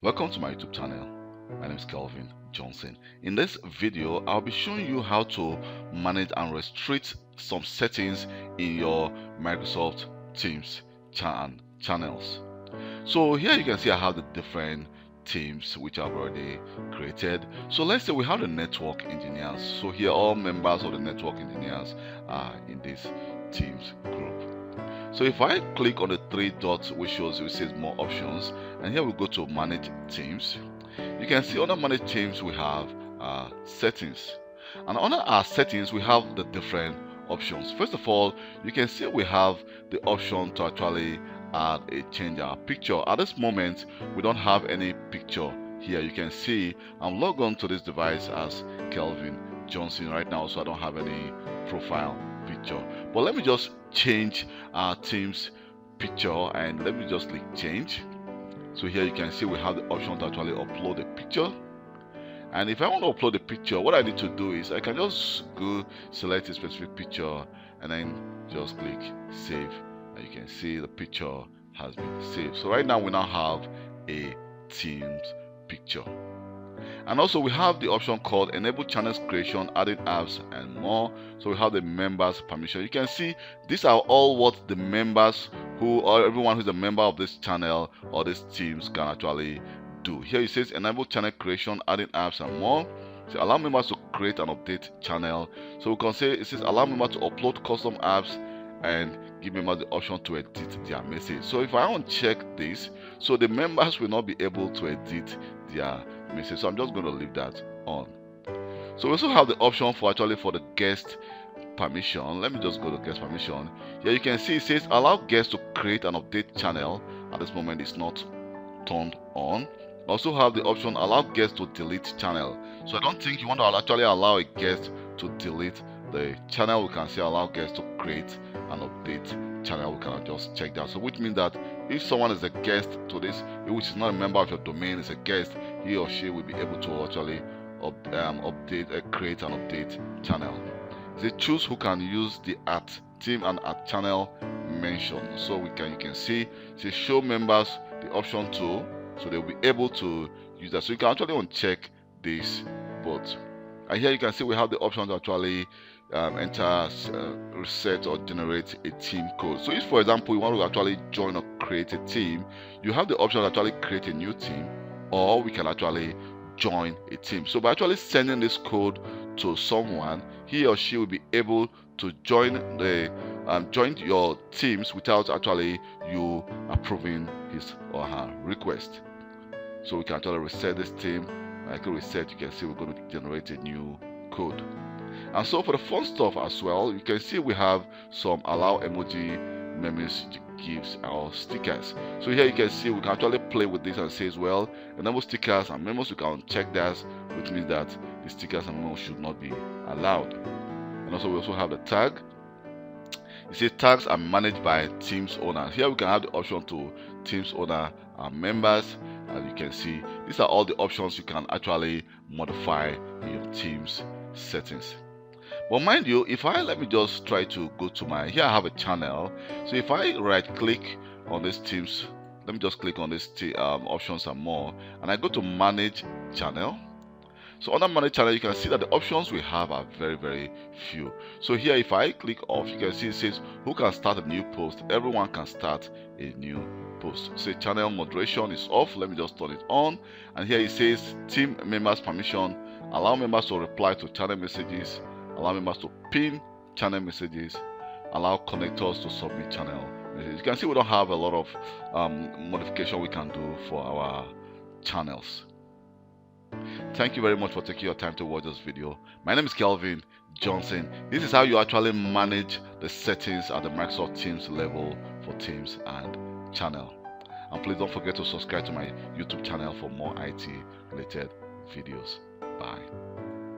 Welcome to my YouTube channel. My name is Kelvin Johnson. In this video, I'll be showing you how to manage and restrict some settings in your Microsoft Teams channels. So here you can see I have the different teams which I've already created. So let's say we have the network engineers. So here all members of the network engineers are in this Teams group. So if I click on the three dots which shows it says more options, and here we go to manage teams, you can see under manage teams we have settings, and under our settings we have the different options. First of all, you can see we have the option to actually change our picture. At this moment we don't have any picture here. You can see I'm logged on to this device as Kelvin Johnson right now, so I don't have any profile picture. But let me just change our team's picture, and let me just click change. So here you can see we have the option to actually upload a picture. And if I want to upload a picture, what I need to do is I can just go select a specific picture and then just click save, and you can see the picture has been saved. So right now we now have a Teams picture. And also we have the option called enable channels creation, adding apps and more. So we have the members permission. You can see these are all what the members or everyone who's a member of this channel or this teams can actually do. Here it says enable channel creation, adding apps and more. So allow members to create and update channel. So we can say it says allow members to upload custom apps and give members the option to edit their message. So if I uncheck this, so the members will not be able to edit their message. So I'm just going to leave that on. So we also have the option for the guest permission. Let me just go to guest permission. Here you can see it says allow guests to create and update channel. At this moment it's not turned on. Also have the option allow guests to delete channel. So I don't think you want to actually allow a guest to delete the channel. We can say allow guests to create and update channel. We can just check that. So which means that if someone is a guest to this, which is not a member of your domain, is a guest, he or she will be able to actually create and update channel. They choose who can use the @team and @channel mentioned. So you can see they show members the option to, so they'll be able to use that. So you can actually uncheck this both. And here you can see we have the option to actually enter, reset or generate a team code. So if for example you want to actually join or create a team, you have the option to actually create a new team, or we can actually join a team. So by actually sending this code to someone, he or she will be able to join your teams without actually you approving his or her request. So we can actually reset this team. I can reset, you can see we're going to generate a new code. And so for the fun stuff as well, you can see we have some allow emoji, memes, gifs or stickers. So here you can see we can actually play with this and say as well, enable stickers and memos. You can check that, which means that the stickers and memos should not be allowed. And also we also have the tag. You see tags are managed by Teams owner. Here we can have the option to Teams owner and members. As you can see, these are all the options you can actually modify in your Teams settings. But mind you, if let me just try to go to here I have a channel. So if I right click on this Teams, let me just click on this options and more, and I go to manage channel. So under manage channel, you can see that the options we have are very, very few. So here, if I click off, you can see it says who can start a new post. Everyone can start a new post. Say channel moderation is off. Let me just turn it on. And here it says team members permission. Allow members to reply to channel messages. Allow members to pin channel messages. Allow connectors to submit channel messages. You can see we don't have a lot of modification we can do for our channels. Thank you very much for taking your time to watch this video. My name is Kelvin Johnson. This is how you actually manage the settings at the Microsoft Teams level for Teams and channel. And please don't forget to subscribe to my YouTube channel for more IT related videos. Bye.